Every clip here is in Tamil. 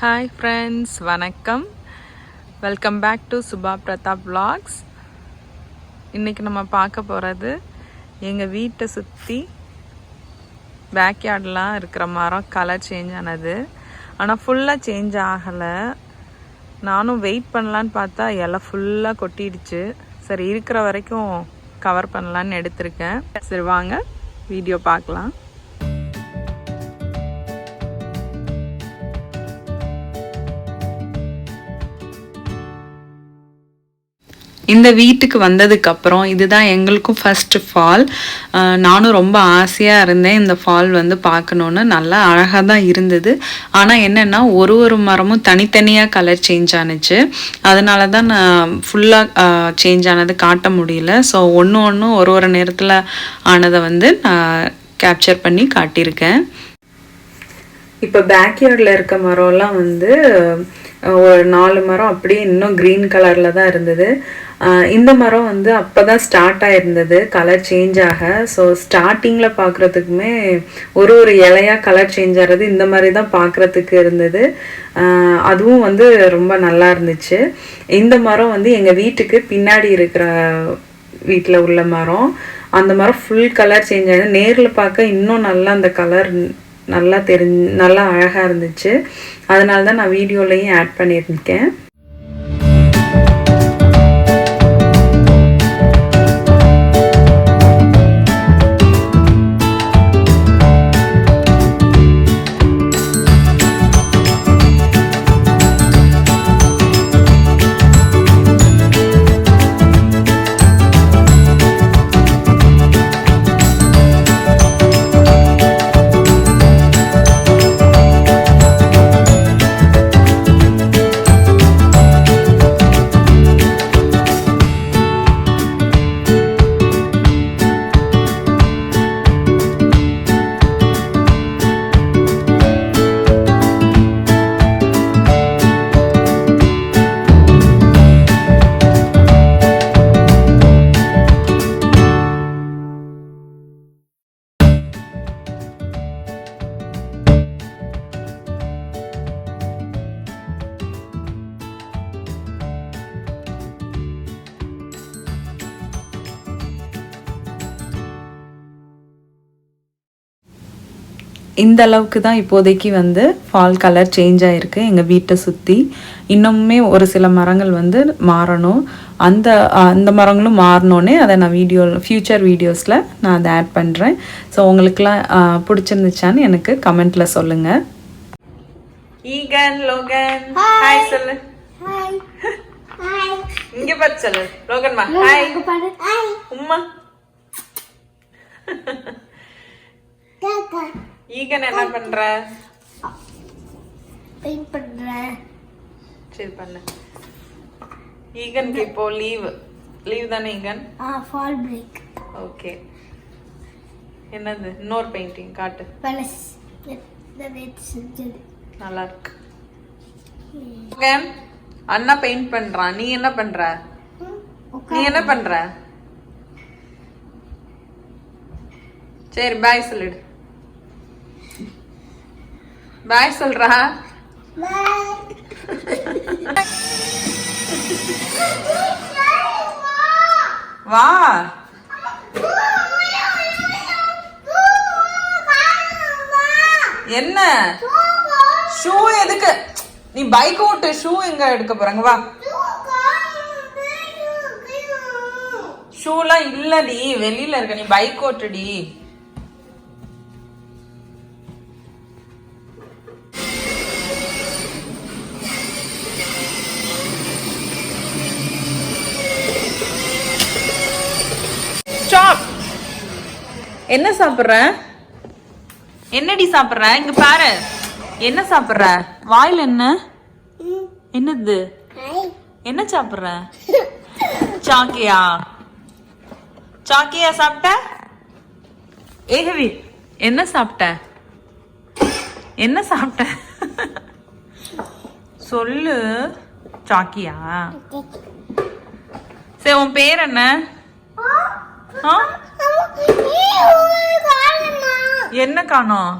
ஹாய் ஃப்ரெண்ட்ஸ், வணக்கம். Welcome back to Subha Pratap vlogs. இன்றைக்கி நம்ம பார்க்க போகிறது எங்கள் வீட்டை சுற்றி பேக்யார்டெலாம் இருக்கிற மரம் கலர் சேஞ்ச் ஆனது. ஆனால் ஃபுல்லாக சேஞ்ச் ஆகலை. நானும் வெயிட் பண்ணலான்னு பார்த்தா இலை ஃபுல்லாக கொட்டிடுச்சு. சரி, இருக்கிற வரைக்கும் கவர் பண்ணலான்னு எடுத்திருக்கேன். சரி வாங்க வீடியோ பார்க்கலாம். இந்த வீட்டுக்கு வந்ததுக்கப்புறம் இதுதான் எங்களுக்கும் ஃபஸ்ட்டு ஃபால். நானும் ரொம்ப ஆசையாக இருந்தேன் இந்த ஃபால் பார்க்கணுன்னு. நல்லா அழகாக தான் இருந்தது. ஆனால் என்னென்னா ஒரு மரமும் தனித்தனியாக கலர் சேஞ்ச் ஆனுச்சு. அதனால தான் நான் ஃபுல்லாக சேஞ்ச் ஆனது காட்ட முடியல. ஸோ ஒன்று ஒரு நேரத்தில் ஆனதை நான் கேப்சர் பண்ணி காட்டியிருக்கேன். இப்போ பேக்யார்டில் இருக்க மரம்லாம் ஒரு 4 மரம் அப்படியே இன்னும் க்ரீன் கலரில் தான் இருந்தது. இந்த மரம் அப்போ தான் ஸ்டார்ட் ஆகிருந்தது கலர் சேஞ்ச் ஆக. ஸோ ஸ்டார்டிங்கில் பார்க்குறதுக்குமே ஒரு இலையாக கலர் சேஞ்ச் ஆகிறது இந்த மாதிரி தான் பார்க்குறதுக்கு இருந்தது. அதுவும் ரொம்ப நல்லா இருந்துச்சு. இந்த மரம் எங்கள் வீட்டுக்கு பின்னாடி இருக்கிற வீட்டில் உள்ள மரம். அந்த மரம் ஃபுல் கலர் சேஞ்ச் ஆகுது. நேரில் பார்க்க இன்னும் நல்லா அந்த கலர் நல்லா அழகாக இருந்துச்சு. அதனால தான் நான் வீடியோலையும் ஆட் பண்ணியிருக்கேன். இந்த அளவுக்கு தான் இப்போதைக்கு ஃபால் கலர் சேஞ்ச் ஆகிருக்கு எங்கள் வீட்டை சுற்றி. இன்னுமே ஒரு சில மரங்கள் மாறணும். அந்த மரங்களும் மாறினோன்னே அதை நான் ஃப்யூச்சர் வீடியோஸில் நான் அதை ஆட் பண்ணுறேன். ஸோ உங்களுக்குலாம் பிடிச்சிருந்துச்சான்னு எனக்கு கமெண்ட்டில் சொல்லுங்கள். ஈகன், லோகன், ஹாய் சொல்லு. இங்கே பார்த்து சொல்லு. லோகன்மா ஹாய். உம்மா. ஈகன் என்ன பண்ற? பெயிண்ட் பண்றேன். சரி பண்ணு. ஈகனுக்கு இப்போ லீவ் தானே ஈகன்? Fall break. ஓகே. என்னது இன்னொரு பெயிண்டிங் காட்டு. பேலஸ் நல்லா இருக்கு. ஈகன் அண்ணா பெயிண்ட் பண்றான். நீ என்ன பண்ற? சரி பாய் சொல்லிடு. பாய் சொல்றா. வா. என்ன ஷூ எதுக்கு? நீ பைக் ஓட்டு. ஷூ எங்க எடுக்க போறாங்க? வா. ஷூலாம் இல்லடி, வெளியில இருக்க. நீ பைக் ஓட்டுடி. ஸ்டாப். என்ன சாப்பிடுற? என்னடி சாப்பிடுற? இங்க பாரு. என்ன சாப்பிடுற? வாயில் என்னது? என்ன சாப்பிடுற? சாக்கியா சாப்பிட்ட? ஏகவி என்ன சாப்பிட்ட? சொல்லு. சாக்கியா? சரி, உன் பேர் என்ன? என்ன காணோம்?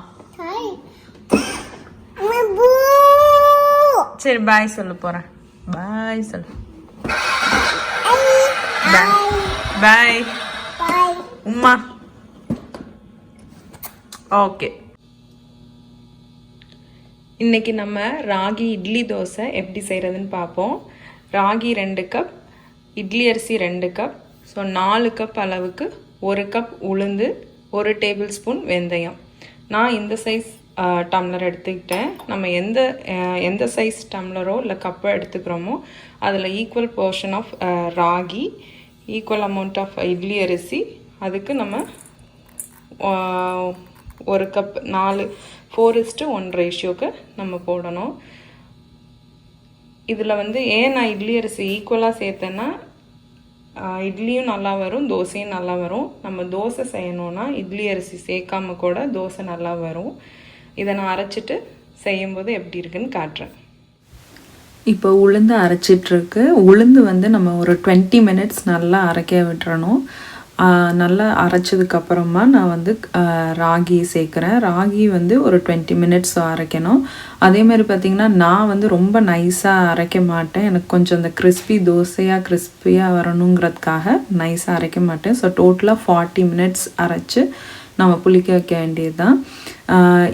சரி பாய் சொல்ல போகிறேன். பாய் சொல்லு. பாய் உம்மா. ஓகே, இன்னைக்கு நம்ம ராகி இட்லி தோசை எப்படி செய்கிறதுன்னு பார்ப்போம். ராகி 2 கப், இட்லி அரிசி 2 கப், ஸோ 4 கப் அளவுக்கு 1 கப் உளுந்து, 1 டேபிள் ஸ்பூன் வெந்தயம். நான் இந்த சைஸ் டம்ளர் எடுத்துக்கிட்டேன். நம்ம எந்த சைஸ் டம்ளரோ இல்லை கப்போ எடுத்துக்கிறோமோ அதில் equal portion of ragi, equal amount of idli அரிசி, அதுக்கு நம்ம 1 கப் 4:1 ரேஷியோக்கு நம்ம போடணும். இதில் வந்து ஏன் நான் இட்லி அரிசி ஈக்குவலாக சேர்த்தேன்னா இட்லியும் நல்லா வரும், தோசையும் நல்லா வரும். நம்ம தோசை செய்யணுன்னா இட்லி அரிசி சேர்க்காம கூட தோசை நல்லா வரும். இதை நான் அரைச்சிட்டு செய்யும்போது எப்படி இருக்குன்னு காட்டுறேன். இப்போ உளுந்து அரைச்சிட்ருக்கு. உளுந்து வந்து நம்ம ஒரு 20 மினிட்ஸ் நல்லா அரைக்க விட்டுறணும். நல்லா அரைச்சதுக்கப்புறமா நான் வந்து ராகி சேர்க்குறேன். ராகி வந்து ஒரு 20 மினிட்ஸ் அரைக்கணும். அதேமாதிரி பார்த்திங்கன்னா நான் வந்து ரொம்ப நைஸாக அரைக்க மாட்டேன். எனக்கு கொஞ்சம் அந்த கிறிஸ்பியாக வரணுங்கிறதுக்காக நைஸாக அரைக்க மாட்டேன். ஸோ டோட்டலாக 40 மினிட்ஸ் அரைச்சி நம்ம புளிக்க வைக்க வேண்டியது தான்.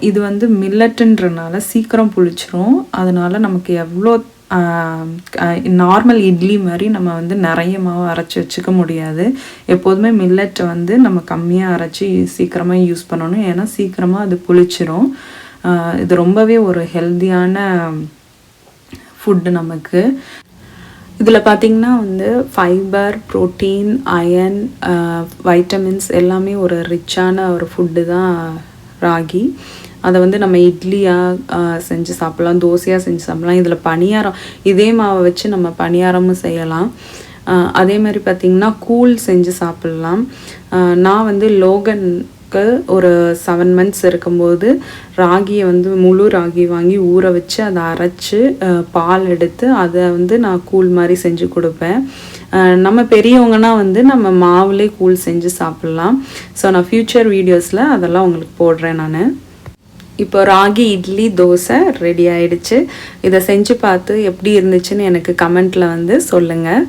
இது வந்து மில்லட்டுன்றனால சீக்கிரம் புளிச்சிரும். அதனால் நமக்கு எவ்வளோ நார்மல் இட்லி மாதிரி நம்ம வந்து நிறைய மாவு அரைச்சி வச்சுக்க முடியாது. எப்போதுமே மில்லட்டை வந்து நம்ம கம்மியாக அரைச்சி சீக்கிரமாக யூஸ் பண்ணணும். ஏன்னா சீக்கிரமாக அது புளிச்சிரும். இது ரொம்பவே ஒரு ஹெல்த்தியான ஃபுட்டு நமக்கு. இதில் பார்த்திங்கன்னா வந்து ஃபைபர், ப்ரோட்டீன், அயன், வைட்டமின்ஸ் எல்லாமே ஒரு ரிச்சான ஒரு ஃபுட்டு தான் ராகி. அதை வந்து நம்ம இட்லியாக செஞ்சு சாப்பிட்லாம், தோசையாக செஞ்சு சாப்பிட்லாம். இதில் பணியாரம், இதே மாவை வச்சு நம்ம பணியாரமும் செய்யலாம். அதே மாதிரி பார்த்திங்கன்னா கூழ் செஞ்சு சாப்பிட்லாம். நான் வந்து லோகனுக்கு ஒரு 7 மந்த்ஸ் இருக்கும்போது ராகியை வந்து முழு ராகி வாங்கி ஊற வச்சு அதை அரைச்சி பால் எடுத்து அதை வந்து நான் கூழ் மாதிரி செஞ்சு கொடுப்பேன். நம்ம பெரியவங்கன்னா வந்து நம்ம மாவுலே கூழ் செஞ்சு சாப்பிட்லாம். ஸோ நான் ஃப்யூச்சர் வீடியோஸில் அதெல்லாம் உங்களுக்கு போடுறேன் நான். இப்போ ராகி இட்லி தோசை ரெடி ஆயிடுச்சு. இதை செஞ்சு பார்த்து எப்படி இருந்துச்சுன்னு எனக்கு கமெண்ட்டில் வந்து சொல்லுங்கள்.